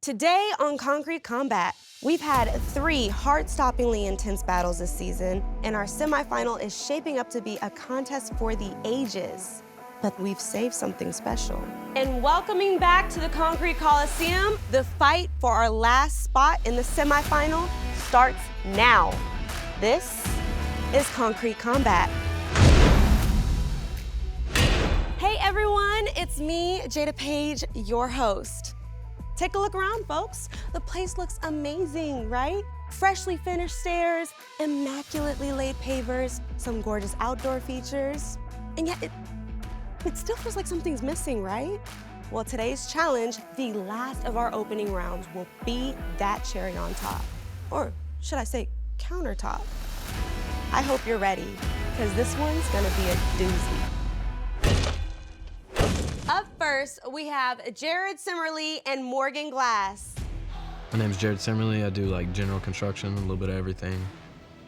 Today on Concrete Combat, we've had 3 heart-stoppingly intense battles this season, and our semifinal is shaping up to be a contest for the ages. But we've saved something special. And welcoming back to the Concrete Coliseum, the fight for our last spot in the semifinal starts now. This is Concrete Combat. Hey everyone, it's me, Jada Page, your host. Take a look around, folks. The place looks amazing, right? Freshly finished stairs, immaculately laid pavers, some gorgeous outdoor features, and yet it still feels like something's missing, right? Well, today's challenge, the last of our opening rounds, will be that cherry on top. Or should I say countertop? I hope you're ready, because this one's gonna be a doozy. Up first, we have Jared Simmerly and Morgan Glass. My name's Jared Simmerly. I do like general construction, a little bit of everything.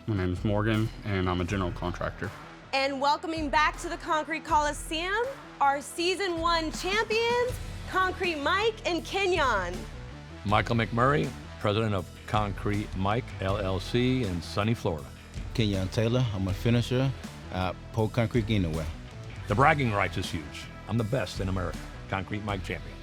My name's Morgan, and I'm a general contractor. And welcoming back to the Concrete Coliseum, our Season 1 champions, Concrete Mike and Kenyon. Michael McMurray, president of Concrete Mike, LLC in sunny Florida. Kenyon Taylor, I'm a finisher at Pole Concrete Anywhere. The bragging rights is huge. I'm the best in America, Concrete Mike champion.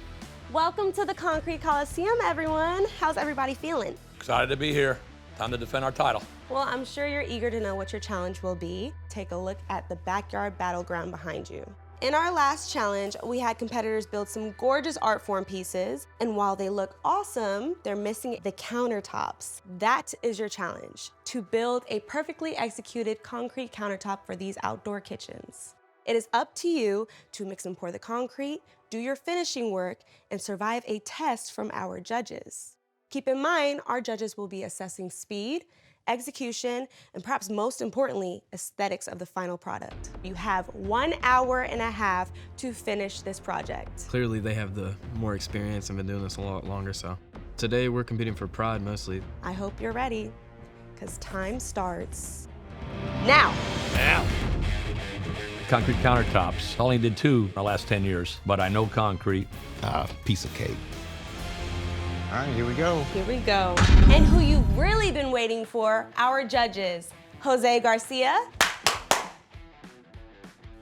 Welcome to the Concrete Coliseum, everyone. How's everybody feeling? Excited to be here. Time to defend our title. Well, I'm sure you're eager to know what your challenge will be. Take a look at the backyard battleground behind you. In our last challenge, we had competitors build some gorgeous art form pieces, and while they look awesome, they're missing the countertops. That is your challenge, to build a perfectly executed concrete countertop for these outdoor kitchens. It is up to you to mix and pour the concrete, do your finishing work, and survive a test from our judges. Keep in mind, our judges will be assessing speed, execution, and perhaps most importantly, aesthetics of the final product. You have 1.5 hours to finish this project. Clearly they have the more experience and been doing this a lot longer, so. Today we're competing for pride mostly. I hope you're ready, because time starts now. Concrete countertops. Only did 2 our last 10 years, but I know concrete. Piece of cake. All right, here we go. Here we go. And who you've really been waiting for, our judges, Jose Garcia,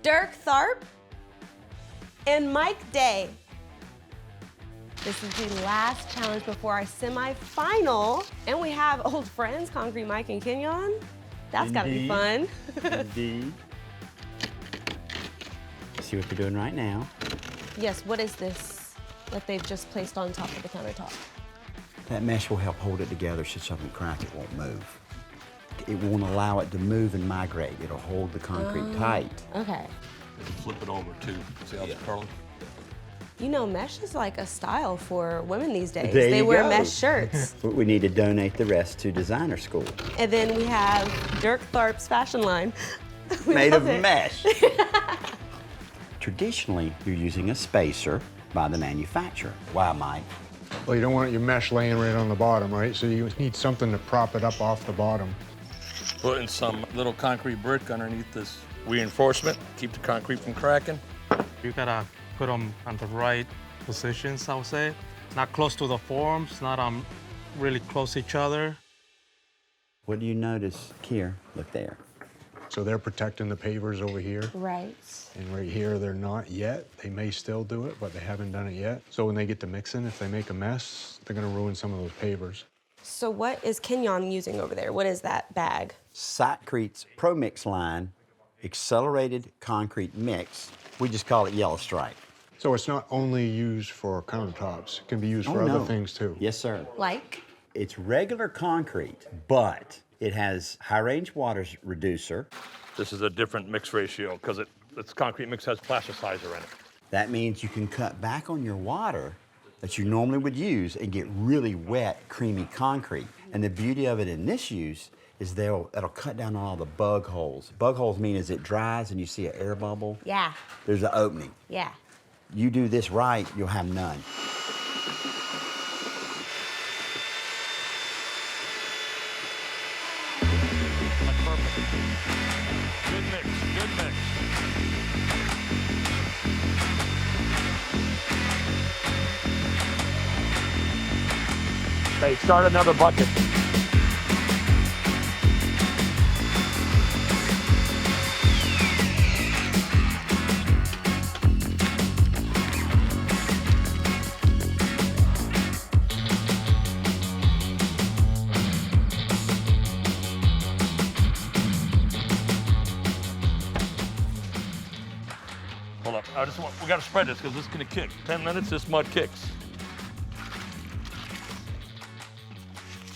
Dirk Tharp, and Mike Day. This is the last challenge before our semifinal, and we have old friends, Concrete Mike and Kenyon. That's gotta be fun. Indeed. See what they're doing right now. Yes, what is this that they've just placed on top of the countertop? That mesh will help hold it together so something crack it won't move. It won't allow it to move and migrate. It'll hold the concrete tight. Okay. Flip it over too. See how it's curling? You know, mesh is like a style for women these days. There They you wear go. mesh shirts. But we need to donate the rest to designer school. And then we have Dirk Tharp's fashion line. We Made love of it. mesh. Traditionally, you're using a spacer by the manufacturer. Why, Mike? Well, you don't want your mesh laying right on the bottom, right? So you need something to prop it up off the bottom. Putting some little concrete brick underneath this reinforcement, keep the concrete from cracking. You gotta put them on the right positions, I would say. Not close to the forms, not really close to each other. What do you notice here? Look there. So they're protecting the pavers over here. Right. And right here, they're not yet. They may still do it, but they haven't done it yet. So when they get to mixing, if they make a mess, they're gonna ruin some of those pavers. So what is Kenyon using over there? What is that bag? Sakrete's Pro Mix line, accelerated concrete mix. We just call it Yellow Stripe. So it's not only used for countertops. It can be used for Oh, other no. things too. Yes, sir. Like? It's regular concrete, but it has high-range water reducer. This is a different mix ratio because its concrete mix has plasticizer in it. That means you can cut back on your water that you normally would use and get really wet, creamy concrete. And the beauty of it in this use is it'll cut down on all the bug holes. Bug holes mean as it dries and you see an air bubble, Yeah. there's an opening. Yeah. You do this right, you'll have none. Good mix, good mix. Okay, start another bucket. Hold up. We got to spread this because this is going to kick. 10 minutes, this mud kicks.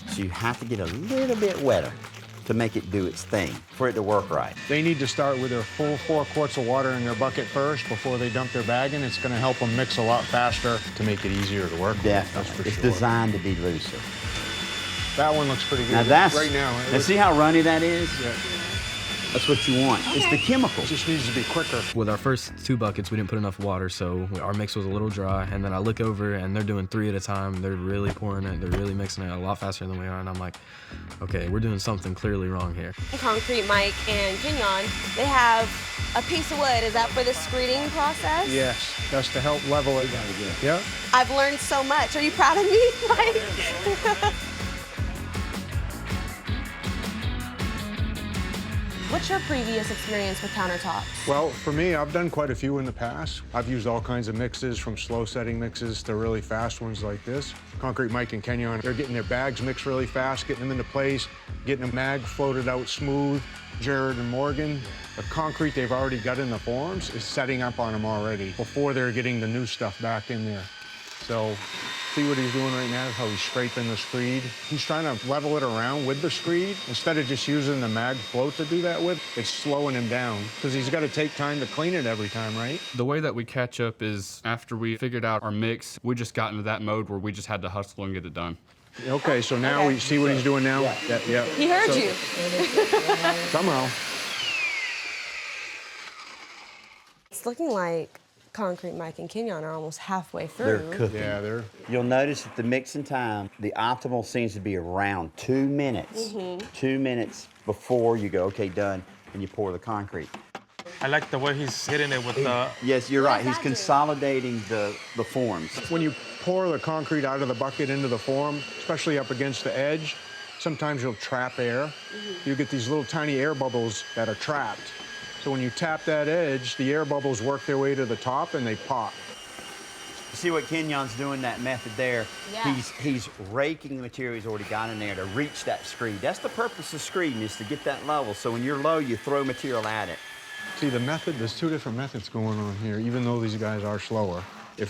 So you have to get a little bit wetter to make it do its thing, for it to work right. They need to start with their full 4 quarts of water in their bucket first before they dump their bag in. It's going to help them mix a lot faster to make it easier to work with. Definitely. That's for It's sure. designed to be looser. That one looks pretty good. Now that's, right now. and see how runny that is? Yeah. That's what you want. It's the chemical. It just needs to be quicker. With our first 2 buckets, we didn't put enough water, so our mix was a little dry. And then I look over, and they're doing 3 at a time. They're really pouring it. They're really mixing it a lot faster than we are. And I'm like, okay, we're doing something clearly wrong here. Concrete Mike and Kenyon, they have a piece of wood. Is that for the screeding process? Yes, that's to help level it. Yeah. I've learned so much. Are you proud of me, Mike? What's your previous experience with countertops? Well, for me, I've done quite a few in the past. I've used all kinds of mixes, from slow setting mixes to really fast ones like this. Concrete Mike and Kenyon, they're getting their bags mixed really fast, getting them into place, getting the mag floated out smooth. Jared and Morgan, the concrete they've already got in the forms is setting up on them already before they're getting the new stuff back in there. So see what he's doing right now, how he's scraping the screed. He's trying to level it around with the screed. Instead of just using the mag float to do that with, it's slowing him down because he's got to take time to clean it every time, right? The way that we catch up is after we figured out our mix, we just got into that mode where we just had to hustle and get it done. Okay, so now we see what he's doing now? Yeah. He heard you. Somehow. It's looking like Concrete Mike and Kenyon are almost halfway They're through. cooking. Yeah, they're... You'll notice that the mixing time, the optimal seems to be around 2 minutes. 2 minutes before you go, okay, done, and you pour the concrete. I like the way he's hitting it with the. Yes, you're right. does He's that do? consolidating the forms. When you pour the concrete out of the bucket into the form, especially up against the edge, sometimes you'll trap air. You get these little tiny air bubbles that are trapped. So when you tap that edge, the air bubbles work their way to the top and they pop. See what Kenyon's doing, that method there? Yeah. He's raking the material he's already got in there to reach that screed. That's the purpose of screeding, is to get that level. So when you're low, you throw material at it. See, the method, there's 2 different methods going on here, even though these guys are slower.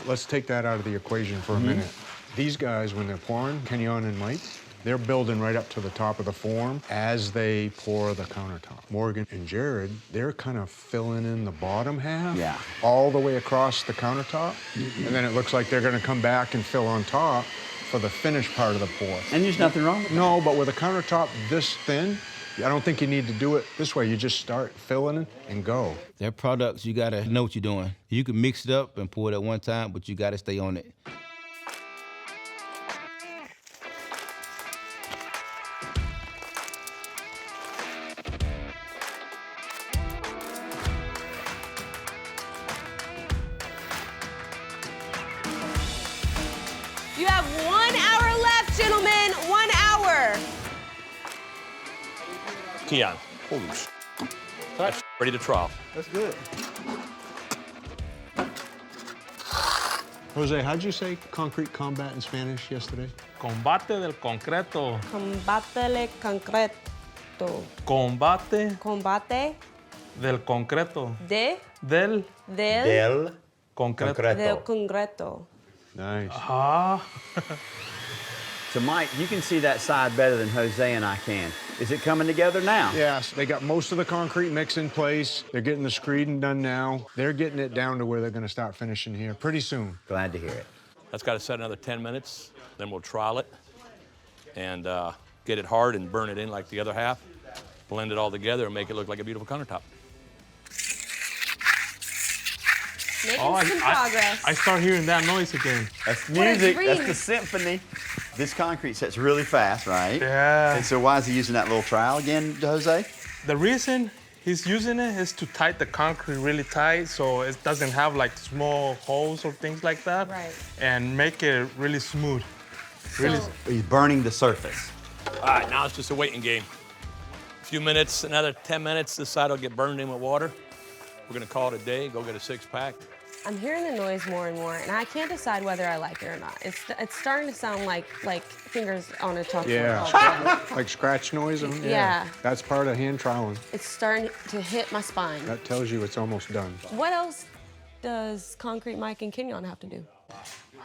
Let's take that out of the equation for a minute. These guys, when they're pouring, Kenyon and Mike, they're building right up to the top of the form as they pour the countertop. Morgan and Jared, they're kind of filling in the bottom half all the way across the countertop. And then it looks like they're gonna come back and fill on top for the finished part of the pour. And there's nothing wrong with that. No, but with a countertop this thin, I don't think you need to do it this way. You just start filling it and go. Their products, you gotta know what you're doing. You can mix it up and pour it at one time, but you gotta stay on it. You have 1 hour left, gentlemen. 1 hour. Keon. Holy sh. That's ready to trial. That's good. Jose, how'd you say concrete combat in Spanish yesterday? Combate del concreto. Combate concreto. Combate Combate del concreto. del Del Del concreto. del concreto. Nice. Ah. So, Mike, you can see that side better than Jose and I can. Is it coming together now? Yes, they got most of the concrete mix in place. They're getting the screeding done now. They're getting it down to where they're gonna start finishing here pretty soon. Glad to hear it. That's got to set another 10 minutes. Then we'll trial it and get it hard and burn it in like the other half. Blend it all together and make it look like a beautiful countertop. Making Oh, some progress. I start hearing that noise again. That's What a music. That's dream. the symphony. This concrete sets really fast, right? Yeah. And so why is he using that little trowel again, Jose? The reason he's using it is to tight the concrete really tight so it doesn't have like small holes or things like that. Right. And make it really smooth. Really? He's burning the surface. All right, now it's just a waiting game. A few minutes, another 10 minutes, this side will get burned in with water. We're gonna call it a day, go get a 6-pack. I'm hearing the noise more and more, and I can't decide whether I like it or not. It's starting to sound like fingers on a chalkboard. Yeah. Like scratch noise? Yeah. That's part of hand troweling. It's starting to hit my spine. That tells you it's almost done. What else does Concrete Mike and Kenyon have to do?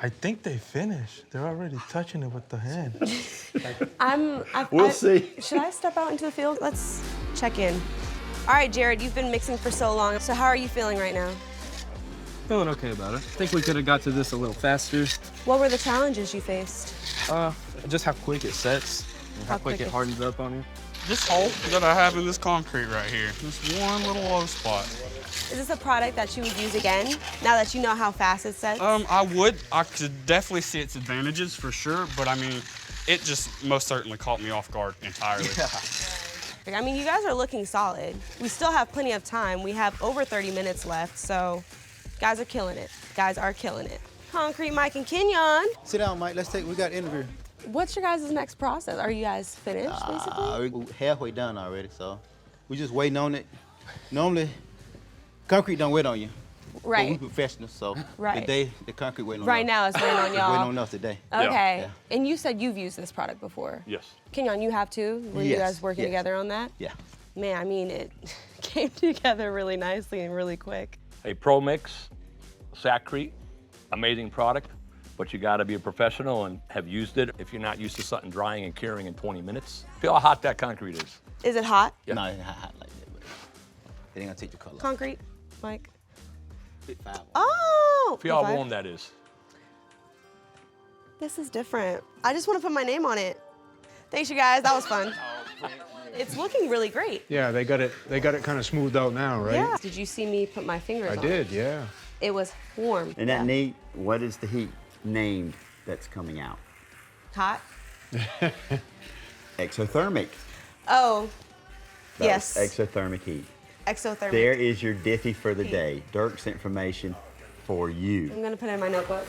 I think they finished. They're already touching it with the hand. We'll see. Should I step out into the field? Let's check in. All right, Jared, you've been mixing for so long. So how are you feeling right now? Feeling okay about it. I think we could have got to this a little faster. What were the challenges you faced? Just how quick it sets, and how quick it hardens up on you. This hole that I have in this concrete right here, this one little low spot. Is this a product that you would use again, now that you know how fast it sets? I could definitely see its advantages for sure, but I mean, it just most certainly caught me off guard entirely. I mean, you guys are looking solid. We still have plenty of time. We have over 30 minutes left, so guys are killing it. Guys are killing it. Concrete Mike and Kenyon. Sit down, Mike. We got an interview. What's your guys' next process? Are you guys finished, basically? We're halfway done already, so we're just waiting on it. Normally, concrete don't wait on you. Right. But we professionals, so Right. today the concrete waiting on Right us. now it's waiting on y'all. Waiting on us today. Okay. Yeah. And you said you've used this product before. Yes. Kenyon, you have too? Were you Yes, guys working yes. together on that? Yeah. Man, I mean, it came together really nicely and really quick. A Pro Mix, Sakrete, amazing product, but you gotta be a professional and have used it if you're not used to something drying and curing in 20 minutes. Feel how hot that concrete is. Is it hot? Yeah. No, it ain't hot like that, but it ain't gonna take the color. Concrete, Mike? Big 5. Oh! Feel how okay. warm that is. This is different. I just want to put my name on it. Thanks, you guys. That was fun. It's looking really great. Yeah, they got it kind of smoothed out now, right? Yeah. Did you see me put my fingers I on did, it? yeah. It was warm. Isn't that neat? What is the heat named that's coming out? Hot? Exothermic. Oh, That's yes. exothermic heat. Exothermic. There is your Diffie for the day. Dirk's information for you. I'm gonna put it in my notebook.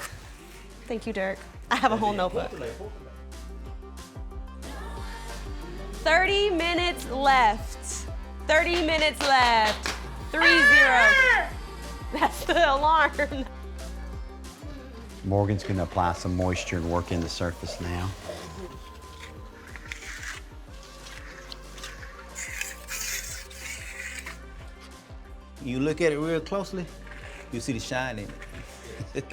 Thank you, Dirk. I have a whole notebook. 30 minutes left. 30 minutes left. 3-0. That's the alarm. Morgan's gonna apply some moisture and work in the surface now. You look at it real closely, you see the shine in it.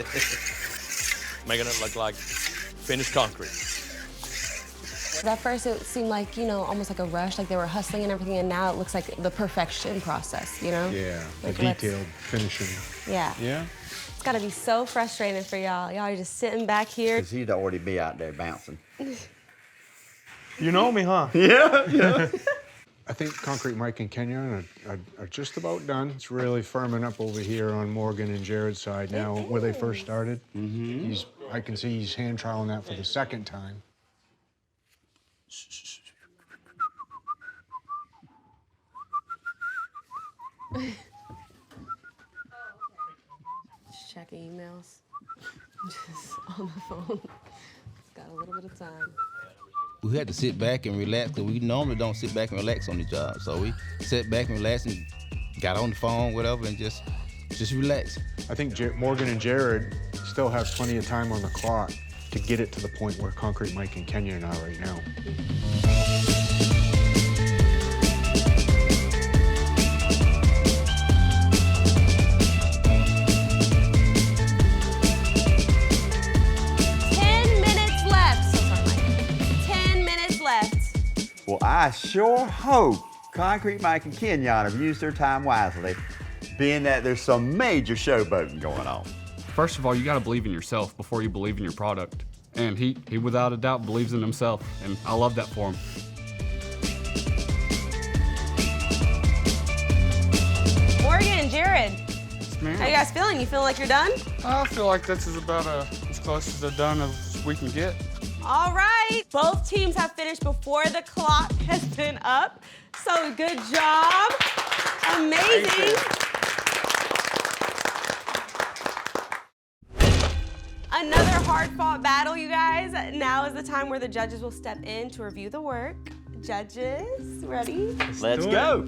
Making it look like finished concrete. At first it seemed like, you know, almost like a rush, like they were hustling and everything, and now it looks like the perfection process, you know? Yeah, Like, the detailed finishing. Yeah. Yeah? It's gotta be so frustrating for y'all. Y'all are just sitting back here. Because he'd already be out there bouncing. You know me, huh? Yeah. I think Concrete Mike and Kenyon are just about done. It's really firming up over here on Morgan and Jared's side now, where they first started. Mm-hmm. I can see he's hand troweling that for the second time. Just checking emails. Just on the phone. It's got a little bit of time. We had to sit back and relax, because we normally don't sit back and relax on the job. So we sat back and relaxed and got on the phone, whatever, and just relax. I think Morgan and Jared still have plenty of time on the clock to get it to the point where Concrete Mike and Kenyon are right now. Well, I sure hope Concrete Mike and Kenyon have used their time wisely, being that there's some major showboating going on. First of all, you gotta believe in yourself before you believe in your product. And he without a doubt believes in himself, and I love that for him. Morgan and Jared, Man, how you guys feeling? You feeling like you're done? I feel like this is about as close as a done as we can get. All right, both teams have finished before the clock has been up. So good job, amazing. Another hard-fought battle, you guys. Now is the time where the judges will step in to review the work. Judges, ready? Let's go.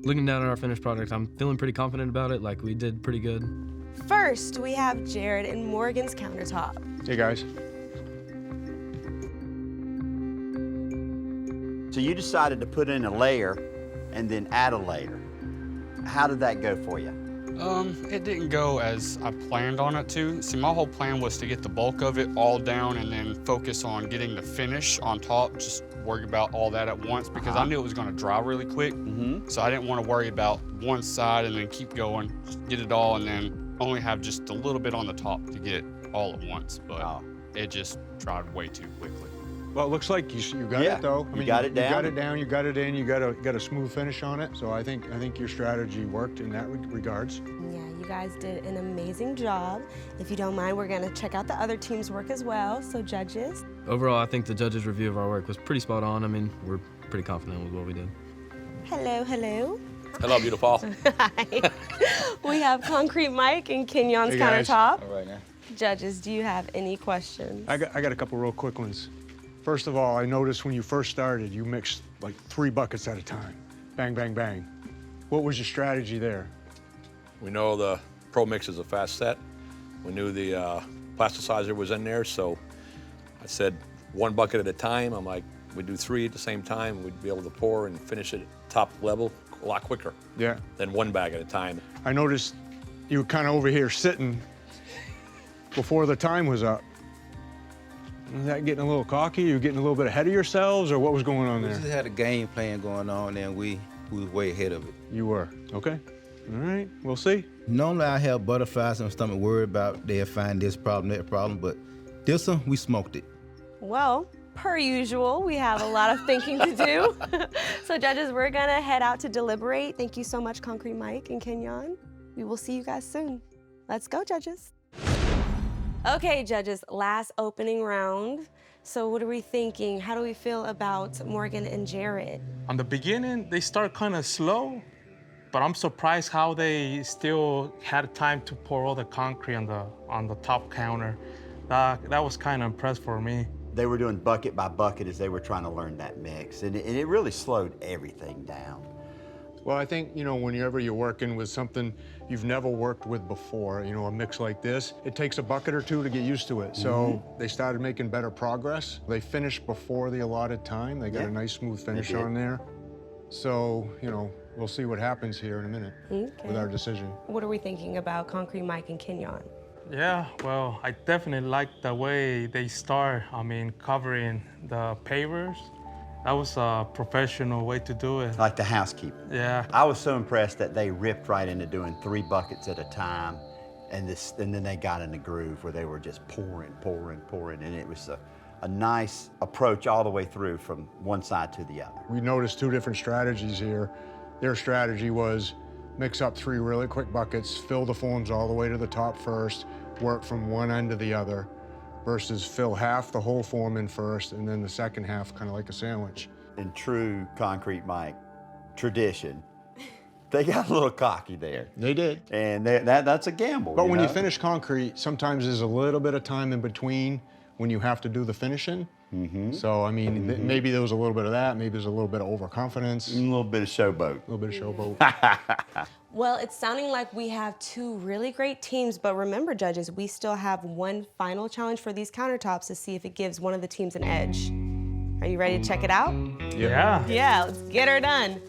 Looking down at our finished product, I'm feeling pretty confident about it. Like, we did pretty good. First, we have Jared and Morgan's countertop. Hey, guys. So you decided to put in a layer and then add a layer. How did that go for you? It didn't go as I planned on it to. See, my whole plan was to get the bulk of it all down and then focus on getting the finish on top, just worry about all that at once because I knew it was gonna dry really quick. So I didn't want to worry about one side and then keep going, just get it all and then only have just a little bit on the top to get all at once, but it just dried way too quickly. Well, it looks like you got it though. You got it down. You got it down. You got it in. You got a smooth finish on it. So I think your strategy worked in that regards. Yeah, you guys did an amazing job. If you don't mind, we're gonna check out the other team's work as well. So judges. Overall, I think the judges' review of our work was pretty spot on. I mean, we're pretty confident with what we did. Hello, hello. Hello, beautiful. Hi. We have Concrete Mike and Kenyon's Hey, guys. countertop. All right now. Judges, do you have any questions? I got a couple real quick ones. First of all, I noticed when you first started, you mixed like 3 buckets at a time. Bang, bang, bang. What was your strategy there? We know the Pro Mix is a fast set. We knew the plasticizer was in there, so I said 1 bucket at a time. I'm like, we'd do 3 at the same time. We'd be able to pour and finish it top level a lot quicker Yeah. than 1 bag at a time. I noticed you were kind of over here sitting before the time was up. Was that getting a little cocky? You getting a little bit ahead of yourselves, or what was going on We there? just had a game plan going on, and we was way ahead of it. You were. Okay. All right. We'll see. Normally, I have butterflies in my stomach worried about they'll find this problem, that problem, but this one, we smoked it. Well, per usual, we have a lot of thinking to do. So judges, we're gonna head out to deliberate. Thank you so much, Concrete Mike and Kenyon. We will see you guys soon. Let's go, judges. Okay, judges, last opening round. So what are we thinking? How do we feel about Morgan and Jared? On the beginning, they start kind of slow, but I'm surprised how they still had time to pour all the concrete on the top counter. That was kind of impressive for me. They were doing bucket by bucket as they were trying to learn that mix, and it really slowed everything down. Well, I think, whenever you're working with something you've never worked with before, a mix like this, it takes a bucket or 2 to get used to it. So they started making better progress. They finished before the allotted time. They got a nice smooth finish on there. So, we'll see what happens here in a minute with our decision. What are we thinking about Concrete Mike and Kenyon? Yeah, well, I definitely like the way they start, covering the pavers. That was a professional way to do it. Like the housekeeping. Yeah. I was so impressed that they ripped right into doing 3 buckets at a time, and then they got in the groove where they were just pouring, and it was a nice approach all the way through from one side to the other. We noticed 2 different strategies here. Their strategy was mix up 3 really quick buckets, fill the forms all the way to the top first, work from one end to the other, versus fill half the whole form in first and then the second half kind of like a sandwich. In true Concrete Mike tradition, they got a little cocky there. They did. And that's a gamble. But when you finish concrete, sometimes there's a little bit of time in between when you have to do the finishing. So, maybe there was a little bit of that. Maybe there's a little bit of overconfidence. A little bit of showboat. A little bit of showboat. Well, it's sounding like we have 2 really great teams, but remember, judges, we still have one final challenge for these countertops to see if it gives one of the teams an edge. Are you ready to check it out? Yeah. Yeah, let's get her done.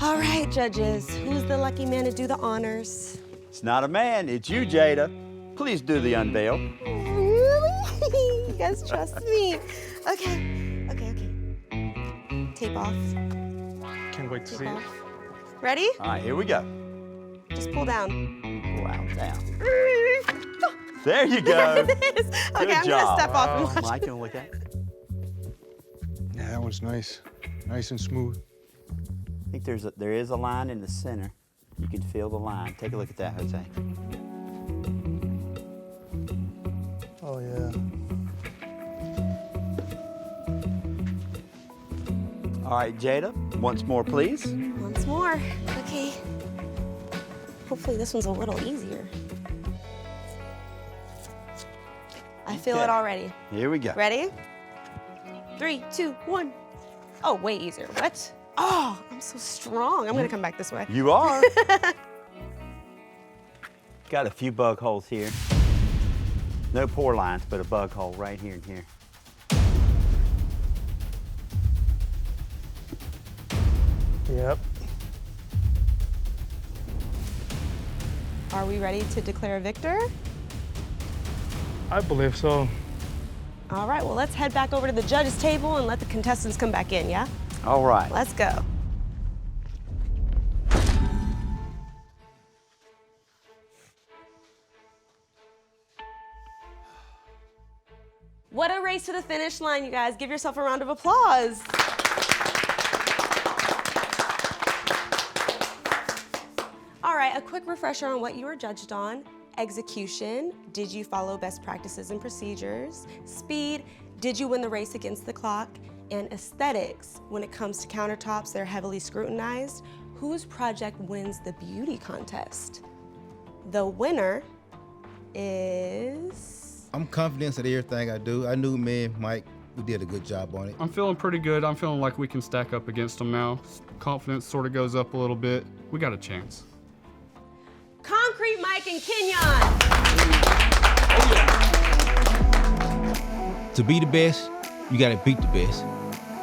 All right, judges, who's the lucky man to do the honors? It's not a man, it's you, Jada. Please do the unveil. Really? You guys trust me. Okay. Tape off. Can't wait to see Tape it. off. Ready? All right, here we go. Just pull down. Pull out, down. There you go. Okay, Good I'm job. gonna step off and watch. Mike, you wanna look at it? Yeah, that one's nice. Nice and smooth. I think there is a line in the center. You can feel the line. Take a look at that, Jose. Oh, yeah. All right, Jada, once more, please. Once more. Okay. Hopefully this one's a little easier. I feel it already. Here we go. Ready? 3, 2, 1. Oh, way easier. What? Oh, I'm so strong. I'm gonna come back this way. You are. Got a few bug holes here. No pour lines, but a bug hole right here and here. Yep. Are we ready to declare a victor? I believe so. All right, well, let's head back over to the judges' table and let the contestants come back in, yeah? All right. Let's go. What a race to the finish line, you guys. Give yourself a round of applause. All right, a quick refresher on what you were judged on. Execution, did you follow best practices and procedures? Speed, did you win the race against the clock? And aesthetics, when it comes to countertops, they're heavily scrutinized. Whose project wins the beauty contest? The winner is... I'm confident in everything I do. I knew me and Mike, we did a good job on it. I'm feeling pretty good. I'm feeling like we can stack up against them now. Confidence sort of goes up a little bit. We got a chance. Concrete Mike and Kenyon. To be the best, you gotta beat the best.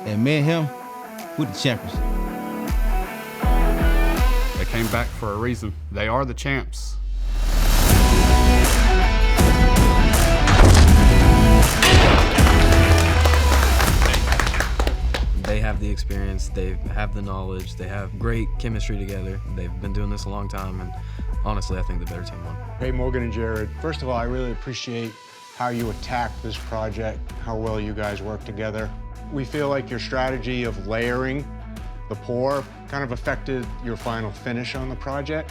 And me and him, we're the champions. They came back for a reason. They are the champs. They have the experience, they have the knowledge, they have great chemistry together. They've been doing this a long time, and honestly, I think the better team won. Hey, Morgan and Jared, first of all, I really appreciate how you attacked this project, how well you guys work together. We feel like your strategy of layering the pour kind of affected your final finish on the project.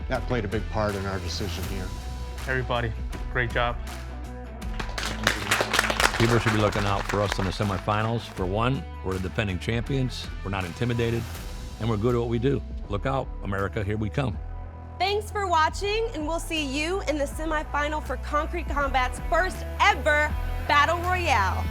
That played a big part in our decision here. Everybody, great job. People should be looking out for us in the semifinals. For one, we're the defending champions. We're not intimidated, and we're good at what we do. Look out, America, here we come. Thanks for watching, and we'll see you in the semifinal for Concrete Combat's first ever Battle Royale.